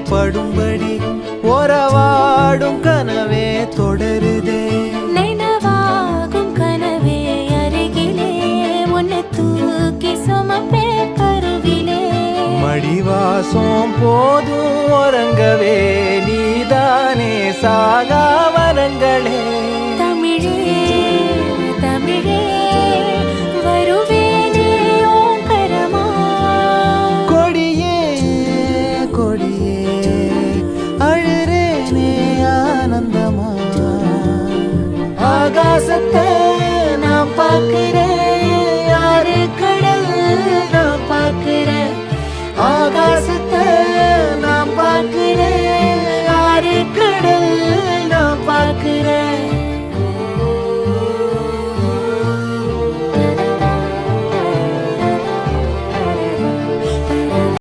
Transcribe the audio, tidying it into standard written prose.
படும்படி உறவாடும் கனவே தொடருதே. நினைவாகும் கனவே அருகிலே உன்னை தூக்கி சுமப்பே கருவிலே. மடிவாசம் போதும் உறங்கவே நீதானே சாகா வரங்களே. தமிழே தமிழே வருவேனே ஓங்கரமா. கொடியே கொடியே அழுறேனே ஆனந்தமா. ஆகாசத்தை நான் பார்க்கிறேன், யாரு கடல் நான் பார்க்கிறேன்.